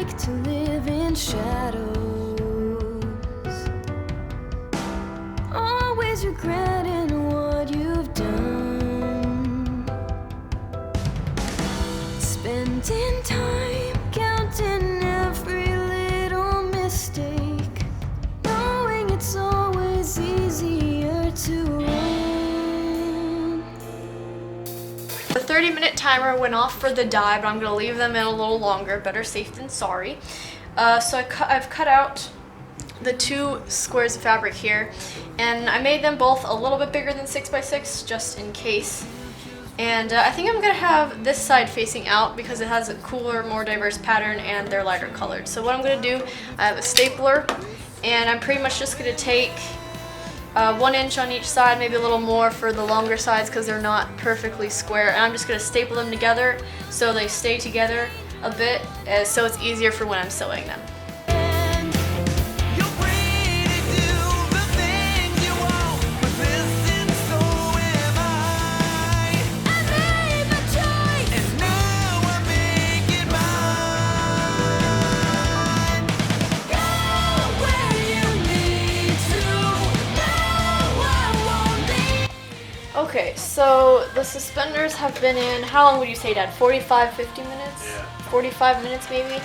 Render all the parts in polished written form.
like to live in shadows, always regretting what you've done, spending time counting every little mistake, knowing it's always easier to run. The 30-minute timer went off for the dye, but I'm going to leave them in a little longer. Better safe than sorry. So I've cut out the 2 squares of fabric here, and I made them both a little bit bigger than 6x6 just in case. And I think I'm going to have this side facing out because it has a cooler, more diverse pattern and they're lighter colored. So what I'm going to do, I have a stapler, and I'm pretty much just going to take 1 inch on each side, maybe a little more for the longer sides because they're not perfectly square, and I'm just going to staple them together so they stay together a bit, so it's easier for when I'm sewing them. Okay, so the suspenders have been in, how long would you say, Dad? 45, 50 minutes? Yeah. 45 minutes maybe.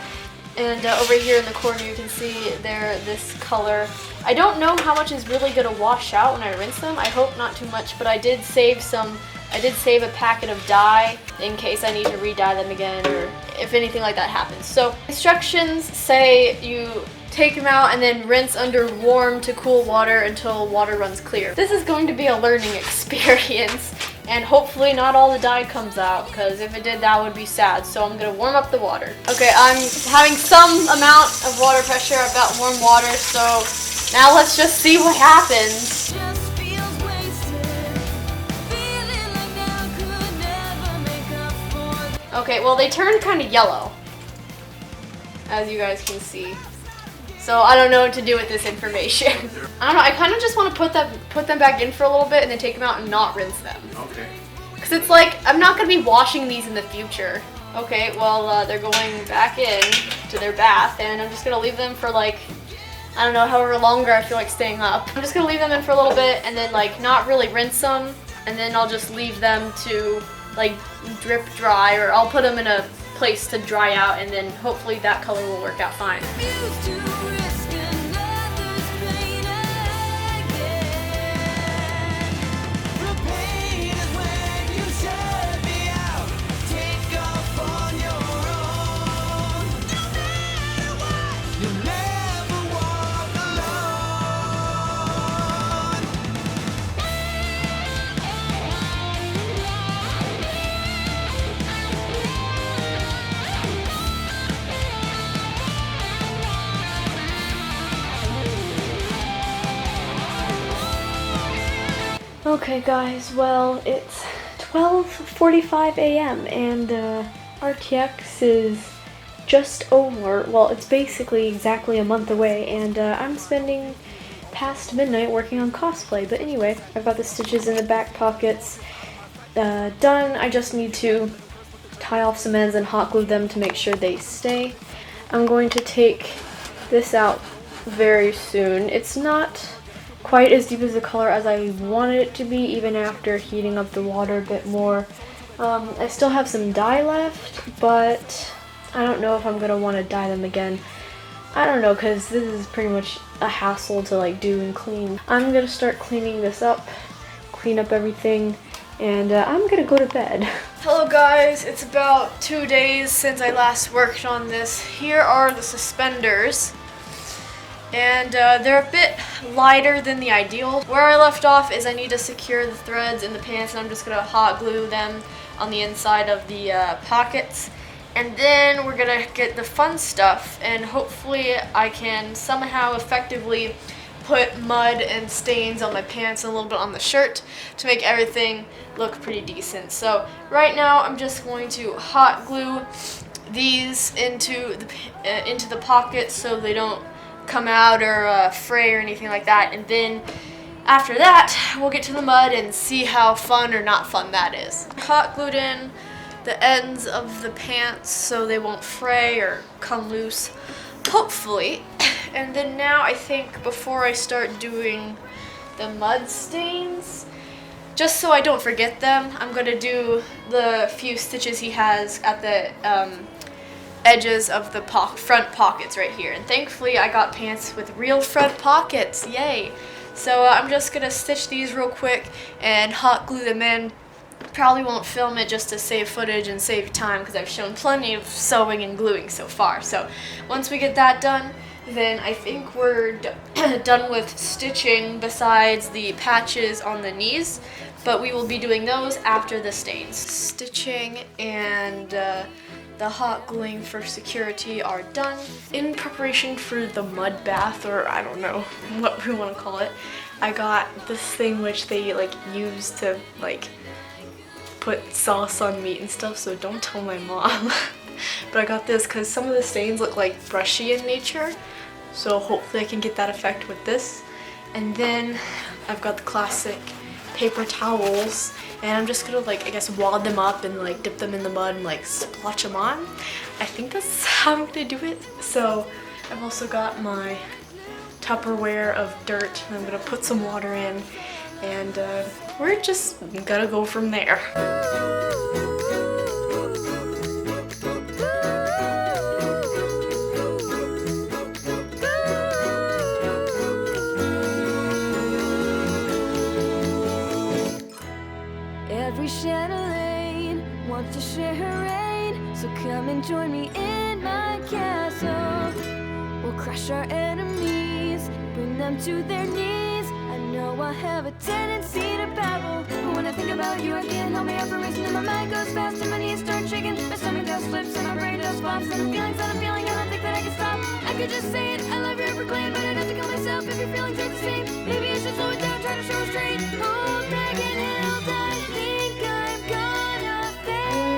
And over here in the corner you can see they're this color. I don't know how much is really going to wash out when I rinse them. I hope not too much, but I did save a packet of dye in case I need to re-dye them again or if anything like that happens. So instructions say you take them out and then rinse under warm to cool water until water runs clear. This is going to be a learning experience, and hopefully not all the dye comes out, because if it did, that would be sad. So I'm going to warm up the water. Okay, I'm having some amount of water pressure. I've got warm water, so now let's just see what happens. Okay, well they turned kind of yellow, as you guys can see. So I don't know what to do with this information. I don't know, I kind of just want to put them back in for a little bit and then take them out and not rinse them. Okay. Because it's like, I'm not going to be washing these in the future. Okay, well they're going back in to their bath, and I'm just going to leave them for like, I don't know, however longer I feel like staying up. I'm just going to leave them in for a little bit and then like not really rinse them, and then I'll just leave them to like drip dry, or I'll put them in a place to dry out, and then hopefully that color will work out fine. Okay guys, well it's 12:45 a.m. and RTX is just over. Well, it's basically exactly a month away, and I'm spending past midnight working on cosplay. But anyway, I've got the stitches in the back pockets done. I just need to tie off some ends and hot glue them to make sure they stay. I'm going to take this out very soon. It's not quite as deep as the color as I wanted it to be, even after heating up the water a bit more. I still have some dye left, but I don't know if I'm gonna want to dye them again. I don't know, because this is pretty much a hassle to like do and clean. I'm gonna start cleaning this up, clean up everything, and I'm gonna go to bed. Hello guys, it's about 2 days since I last worked on this. Here are the suspenders. And they're a bit lighter than the ideal. Where I left off is I need to secure the threads in the pants, and I'm just going to hot glue them on the inside of the pockets. And then we're going to get the fun stuff, and hopefully I can somehow effectively put mud and stains on my pants and a little bit on the shirt to make everything look pretty decent. So right now I'm just going to hot glue these into the pockets so they don't come out or fray or anything like that, and then after that we'll get to the mud and see how fun or not fun that is. Hot glued in the ends of the pants so they won't fray or come loose, hopefully. And then now I think before I start doing the mud stains, just so I don't forget them, I'm gonna do the few stitches he has at the edges of the front pockets right here. And thankfully I got pants with real front pockets, yay! So I'm just gonna stitch these real quick and hot glue them in. Probably won't film it just to save footage and save time because I've shown plenty of sewing and gluing so far. So once we get that done, then I think we're done with stitching besides the patches on the knees, but we will be doing those after the stains. Stitching and the hot gluing for security are done. In preparation for the mud bath, or I don't know what we want to call it, I got this thing which they like use to like put sauce on meat and stuff, so don't tell my mom. But I got this because some of the stains look like brushy in nature, so hopefully I can get that effect with this. And then I've got the classic paper towels, and I'm just gonna like, I guess, wad them up and like dip them in the mud and like splotch them on. I think that's how I'm gonna do it. So I've also got my Tupperware of dirt, and I'm gonna put some water in, and we're just gonna go from there. Every Chatelaine wants to share her reign, so come and join me in my castle. We'll crush our enemies, bring them to their knees. I know I have a tendency to babble, but when I think about you, I can't help me out from racing, and my mind goes fast and my knees start shaking. My stomach does flips and my brain does flops, and the feelings that I'm feeling, I don't think that I can stop. I could just say it, I love you and proclaim, but I'd have to kill myself if your feelings are the same. Maybe I should slow it down, try to show restraint. Oh, dragon held, I think I'm gonna faint.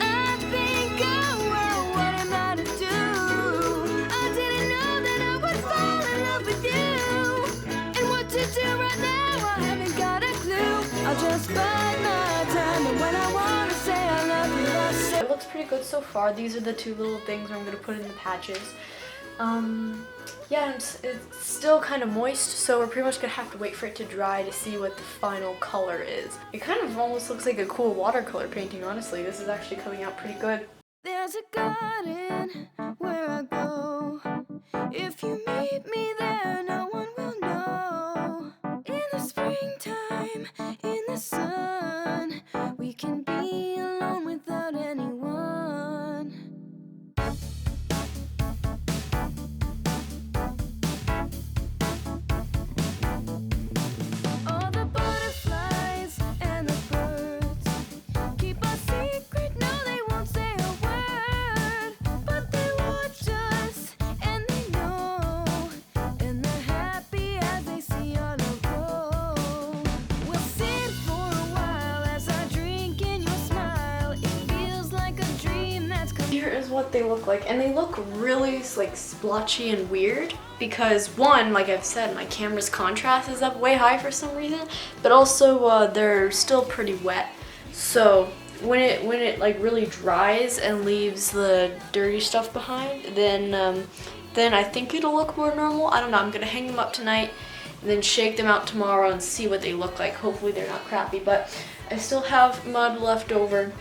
I think, oh, well, what am I to do? I didn't know that I would fall in love with you. And what to do right now, I haven't got a clue. I'll just bide my time, and when I want to say I love you, I say. It looks pretty good so far. These are the two little things I'm gonna put in the patches. Yeah, it's still kind of moist, so we're pretty much gonna have to wait for it to dry to see what the final color is. It kind of almost looks like a cool watercolor painting, honestly. This is actually coming out pretty good. There's a garden where I go. If you meet me there, no one will know. In the springtime, in the sun, we can be alone without anyone. All the butterflies and the birds keep a secret, no, they won't say a word. But they watch us and they know, and they're happy as they see our love grow. We'll sit for a while as I drink in your smile. It feels like a dream that's come. Here is what they look like, and they look really like splotchy and weird because one, like I've said, my camera's contrast is up way high for some reason, but also they're still pretty wet. So when it like really dries and leaves the dirty stuff behind, then I think it'll look more normal. I don't know. I'm gonna hang them up tonight and then shake them out tomorrow and see what they look like. Hopefully they're not crappy, but I still have mud left over.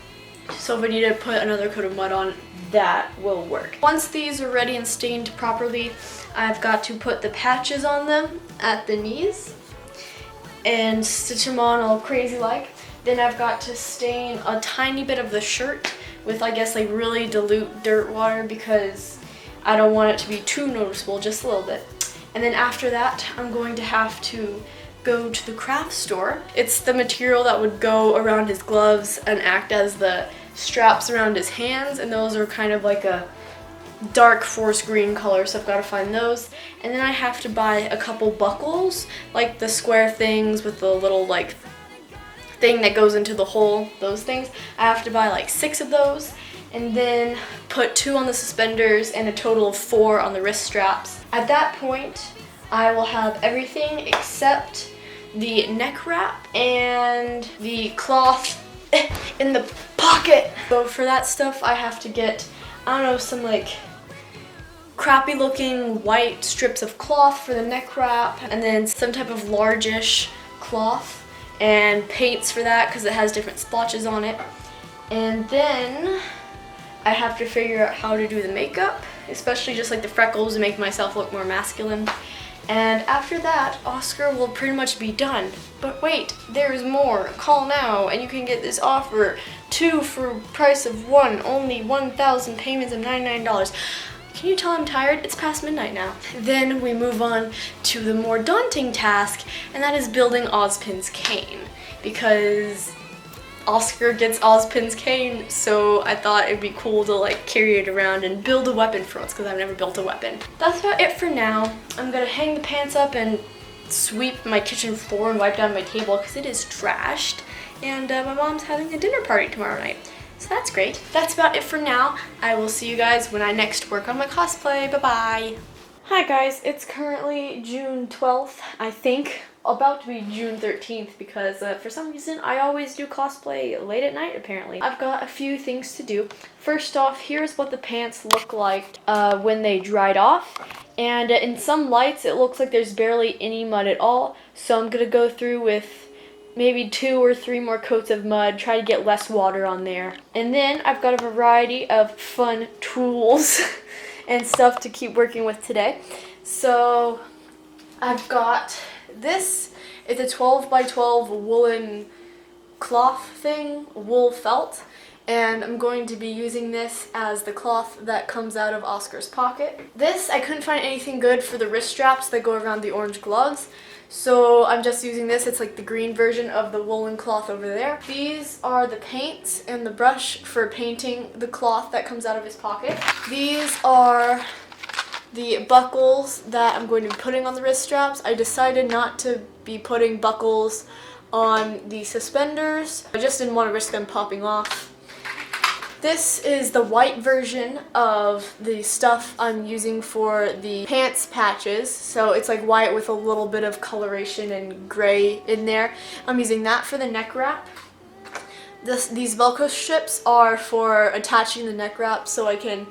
So if I need to put another coat of mud on, that will work. Once these are ready and stained properly, I've got to put the patches on them at the knees and stitch them on all crazy like. Then I've got to stain a tiny bit of the shirt with, I guess, like really dilute dirt water because I don't want it to be too noticeable, just a little bit. And then after that, I'm going to have to go to the craft store. It's the material that would go around his gloves and act as the straps around his hands, and those are kind of like a dark forest green color, so I've got to find those. And then I have to buy a couple buckles, like the square things with the little like thing that goes into the hole, those things. I have to buy like 6 of those, and then put 2 on the suspenders and a total of 4 on the wrist straps. At that point, I will have everything except the neck wrap and the cloth in the pocket. So for that stuff, I have to get, I don't know, some like crappy looking white strips of cloth for the neck wrap, and then some type of largish cloth and paints for that because it has different splotches on it. And then I have to figure out how to do the makeup, especially just like the freckles, to make myself look more masculine. And after that, Oscar will pretty much be done. But wait, there's more. Call now and you can get this offer. 2 for price of 1, only 1,000 payments of $99. Can you tell I'm tired? It's past midnight now. Then we move on to the more daunting task, and that is building Ozpin's cane. Because Oscar gets Ozpin's cane, so I thought it'd be cool to like carry it around and build a weapon for once, because I've never built a weapon. That's about it for now. I'm gonna hang the pants up and sweep my kitchen floor and wipe down my table because it is trashed. And my mom's having a dinner party tomorrow night, so that's great. That's about it for now. I will see you guys when I next work on my cosplay. Bye-bye. Hi guys, it's currently June 12th, I think. About to be June 13th because for some reason I always do cosplay late at night apparently. I've got a few things to do. First off, here's what the pants look like when they dried off. And in some lights it looks like there's barely any mud at all. So I'm going to go through with maybe 2 or 3 more coats of mud, try to get less water on there. And then I've got a variety of fun tools and stuff to keep working with today. So I've got this. It's a 12 by 12 woolen cloth thing, wool felt, and I'm going to be using this as the cloth that comes out of Oscar's pocket. This, I couldn't find anything good for the wrist straps that go around the orange gloves, so I'm just using this. It's like the green version of the woolen cloth over there. These are the paints and the brush for painting the cloth that comes out of his pocket. These are the buckles that I'm going to be putting on the wrist straps. I decided not to be putting buckles on the suspenders. I just didn't want to risk them popping off. This is the white version of the stuff I'm using for the pants patches. So it's like white with a little bit of coloration and gray in there. I'm using that for the neck wrap. These Velcro strips are for attaching the neck wrap so I can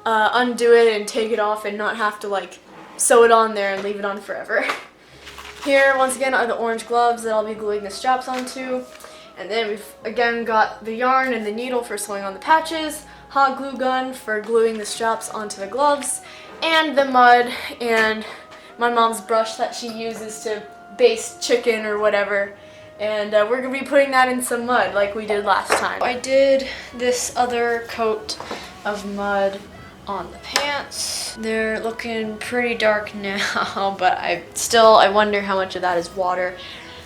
undo it and take it off and not have to like sew it on there and leave it on forever. Here once again are the orange gloves that I'll be gluing the straps onto, and then we've again got the yarn and the needle for sewing on the patches, hot glue gun for gluing the straps onto the gloves, and the mud and my mom's brush that she uses to baste chicken or whatever. And we're going to be putting that in some mud like we did last time. I did this other coat of mud on the pants. They're looking pretty dark now, but I wonder how much of that is water.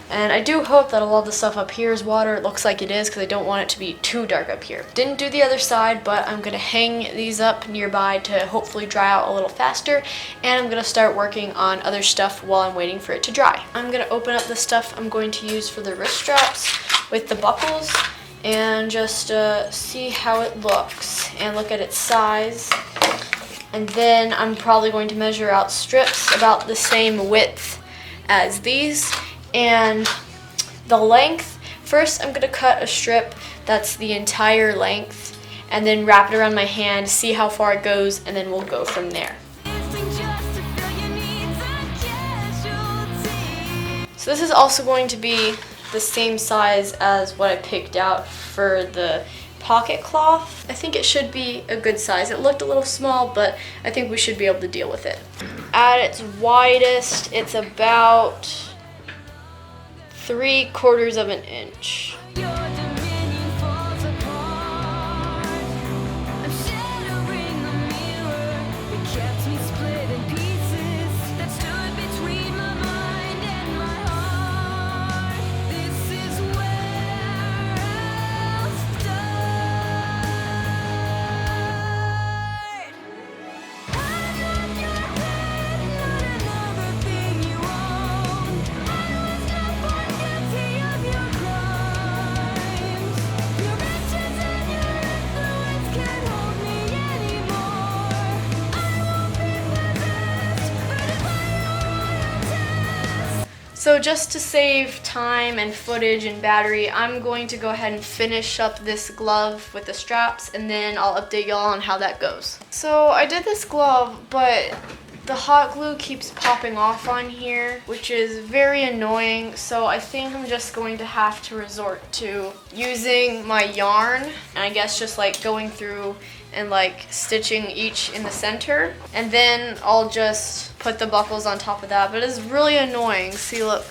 And I do hope that a lot of the stuff up here is water. It looks like it is because I don't want it to be too dark up here. Didn't do the other side, but I'm gonna hang these up nearby to hopefully dry out a little faster. And I'm gonna start working on other stuff while I'm waiting for it to dry. I'm gonna open up the stuff I'm going to use for the wrist straps with the buckles and just see how it looks and look at its size. And then I'm probably going to measure out strips about the same width as these. And the length, first I'm going to cut a strip that's the entire length and then wrap it around my hand, see how far it goes, and then we'll go from there. So this is also going to be the same size as what I picked out for the pocket cloth. I think it should be a good size. It looked a little small, but I think we should be able to deal with it. At its widest, it's about 3/4 of an inch. So just to save time and footage and battery, I'm going to go ahead and finish up this glove with the straps, and then I'll update y'all on how that goes. So I did this glove, but the hot glue keeps popping off on here, which is very annoying, so I think I'm just going to have to resort to using my yarn, and I guess just like going through and like stitching each in the center, and then I'll just put the buckles on top of that. But it's really annoying. See, look,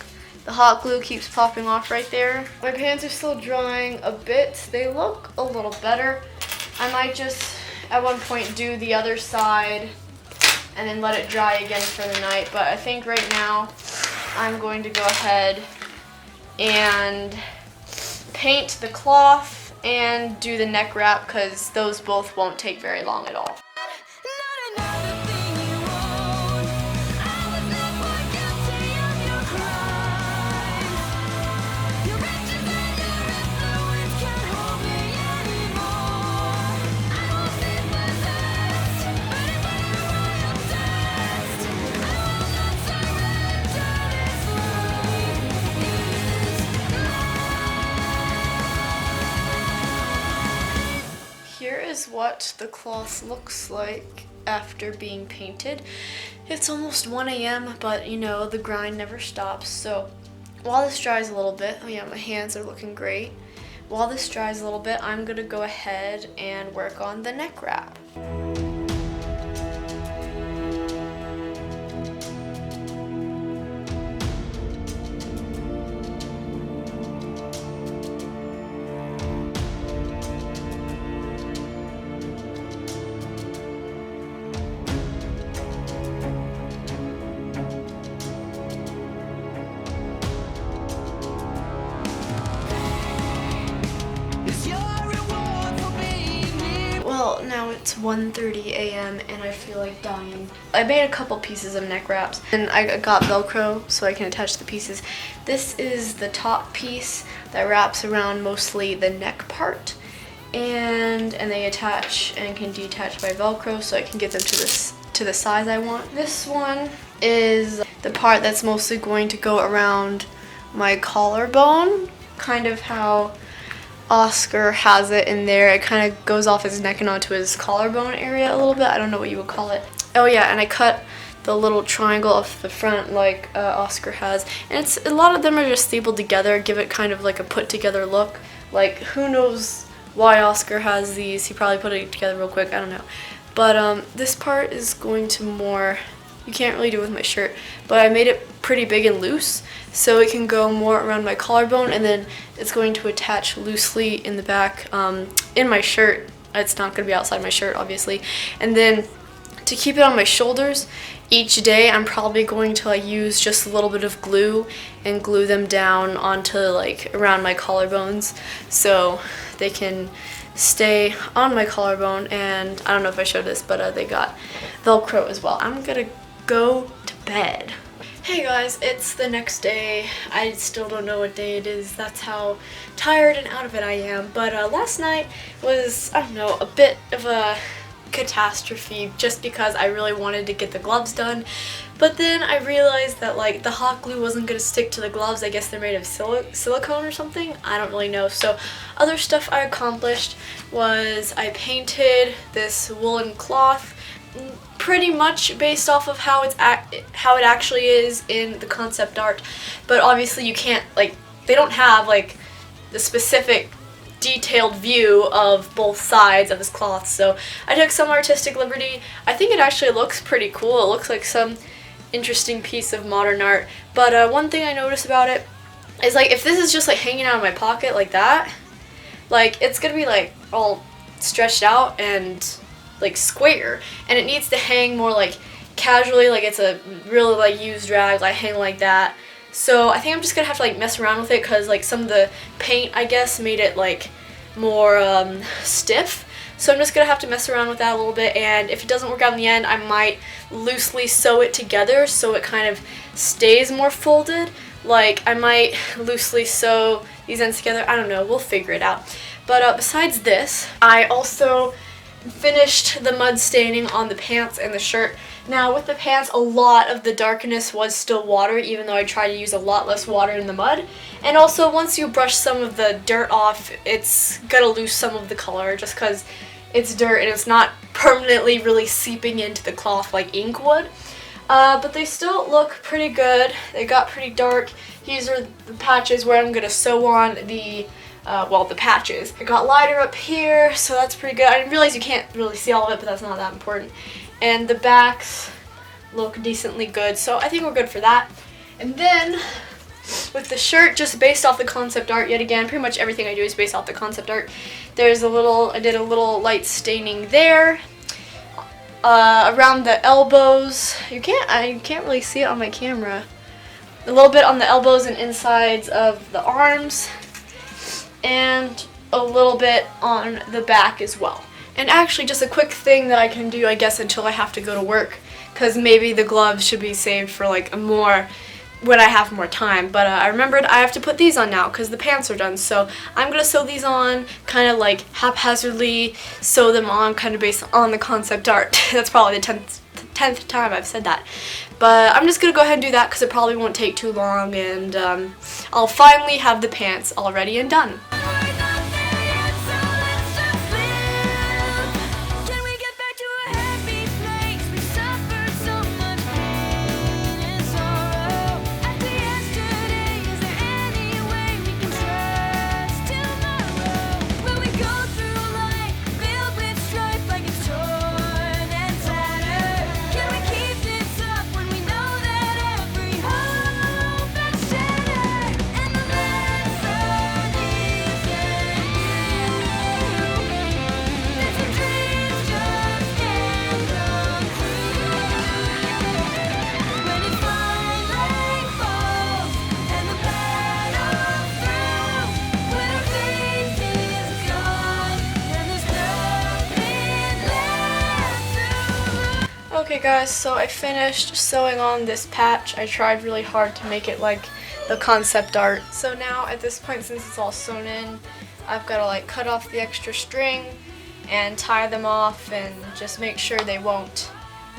the hot glue keeps popping off right there. My pants are still drying a bit. They look a little better. I might just at one point do the other side and then let it dry again for the night, but I think right now I'm going to go ahead and paint the cloth and do the neck wrap, because those both won't take very long at all. Here is what the cloth looks like after being painted. It's almost 1 a.m., but you know, the grind never stops. So while this dries a little bit, oh yeah, my hands are looking great. While this dries a little bit, I'm gonna go ahead and work on the neck wrap. Well, now it's 1:30 a.m. and I feel like dying. I made a couple pieces of neck wraps, and I got Velcro so I can attach the pieces. This is the top piece that wraps around mostly the neck part, and they attach and can detach by Velcro, so I can get them to the size I want. This one is the part that's mostly going to go around my collarbone, kind of how Oscar has it in there. It kind of goes off his neck and onto his collarbone area a little bit. I don't know what you would call it. Oh yeah, and I cut the little triangle off the front like Oscar has. And it's a lot of them are just stapled together, give it kind of like a put together look. Like, who knows why Oscar has these? He probably put it together real quick, I don't know. But this part is going to more, you can't really do it with my shirt, but I made it pretty big and loose so it can go more around my collarbone, and then it's going to attach loosely in the back in my shirt. It's not going to be outside my shirt, obviously. And then to keep it on my shoulders, each day I'm probably going to like use just a little bit of glue and glue them down onto like around my collarbones so they can stay on my collarbone. And I don't know if I showed this, but they got Velcro as well. I'm gonna go to bed. Hey guys, it's the next day. I still don't know what day it is. That's how tired and out of it I am. But last night was, I don't know, a bit of a catastrophe just because I really wanted to get the gloves done. But then I realized that like the hot glue wasn't going to stick to the gloves. I guess they're made of silicone or something. I don't really know. So other stuff I accomplished was I painted this woolen cloth pretty much based off of how it actually is in the concept art, but obviously you can't, like, they don't have like the specific detailed view of both sides of this cloth, so I took some artistic liberty. I think it actually looks pretty cool. It looks like some interesting piece of modern art. But one thing I noticed about it is, like, if this is just like hanging out of my pocket like that, like, it's gonna be like all stretched out and like square, and it needs to hang more like casually, like it's a really like used rag, like hang like that. So I think I'm just gonna have to like mess around with it, because like some of the paint, I guess, made it like more stiff. So I'm just gonna have to mess around with that a little bit, and if it doesn't work out in the end, I might loosely sew it together so it kind of stays more folded. Like, I might loosely sew these ends together. I don't know, we'll figure it out. But besides this, I also finished the mud staining on the pants and the shirt Now with the pants, a lot of the darkness was still water, even though I tried to use a lot less water in the mud. And also once you brush some of the dirt off, it's gonna lose some of the color just because it's dirt and it's not permanently really seeping into the cloth like ink would. But they still look pretty good. They got pretty dark. These are the patches where I'm gonna sew on the the patches. I got lighter up here, so that's pretty good. I realize you can't really see all of it, but that's not that important. And the backs look decently good, so I think we're good for that. And then with the shirt, just based off the concept art, yet again, pretty much everything I do is based off the concept art. I did a little light staining there. Around the elbows, I can't really see it on my camera. A little bit on the elbows and insides of the arms, and a little bit on the back as well. And actually, just a quick thing that I can do, I guess, until I have to go to work, because maybe the gloves should be saved for like when I have more time. But I remembered I have to put these on now because the pants are done. So I'm gonna sew these on, kind of like haphazardly sew them on, kind of based on the concept art. That's probably the 10th time I've said that. But I'm just gonna go ahead and do that because it probably won't take too long, and I'll finally have the pants all ready and done. Okay guys, so I finished sewing on this patch. I tried really hard to make it like the concept art. So now at this point, since it's all sewn in, I've got to like cut off the extra string and tie them off and just make sure they won't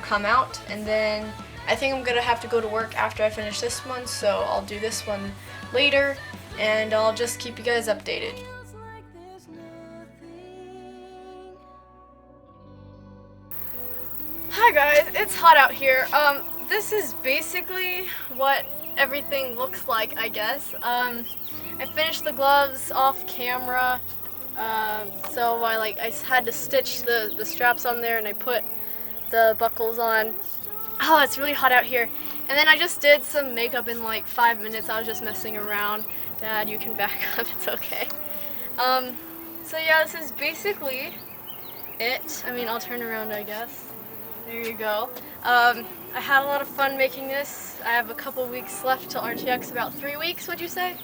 come out. And then I think I'm gonna have to go to work after I finish this one, so I'll do this one later and I'll just keep you guys updated. Hi guys, it's hot out here. This is basically what everything looks like, I guess. I finished the gloves off camera, so I had to stitch the straps on there and I put the buckles on. Oh, it's really hot out here. And then I just did some makeup in like 5 minutes. I was just messing around. Dad, you can back up, it's okay. So yeah, this is basically it. I mean, I'll turn around, I guess. There you go. I had a lot of fun making this. I have a couple weeks left till RTX, about 3 weeks, would you say?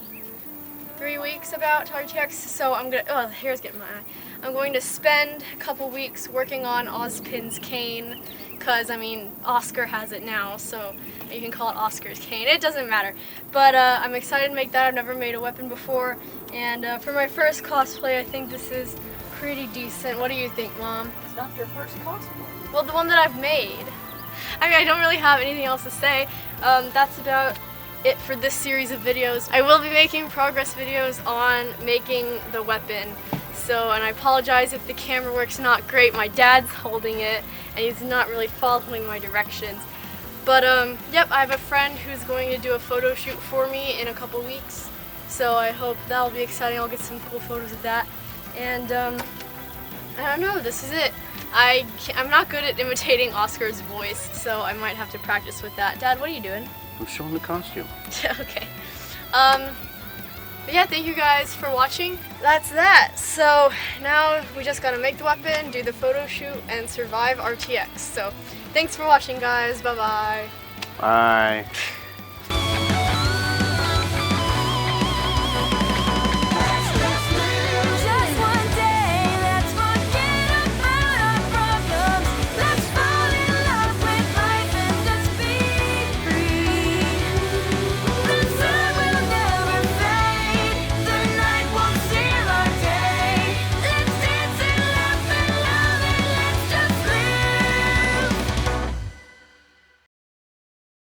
3 weeks about to RTX, so I'm gonna, oh, the hair's getting in my eye. I'm going to spend a couple weeks working on Ozpin's cane, because, I mean, Oscar has it now, so you can call it Oscar's cane. It doesn't matter. But I'm excited to make that. I've never made a weapon before, and for my first cosplay, I think this is pretty decent. What do you think, Mom? It's not your first cosplay. Well, the one that I've made. I mean, I don't really have anything else to say. That's about it for this series of videos. I will be making progress videos on making the weapon. So, and I apologize if the camera work's not great. My dad's holding it, and he's not really following my directions. But, yep, I have a friend who's going to do a photo shoot for me in a couple weeks. So I hope that'll be exciting. I'll get some cool photos of that. And, I don't know, this is it. I'm not good at imitating Oscar's voice, so I might have to practice with that. Dad, what are you doing? I'm showing the costume. Okay. But yeah, thank you guys for watching. That's that. So now we just gotta make the weapon, do the photo shoot, and survive RTX. So thanks for watching, guys. Bye-bye. Bye.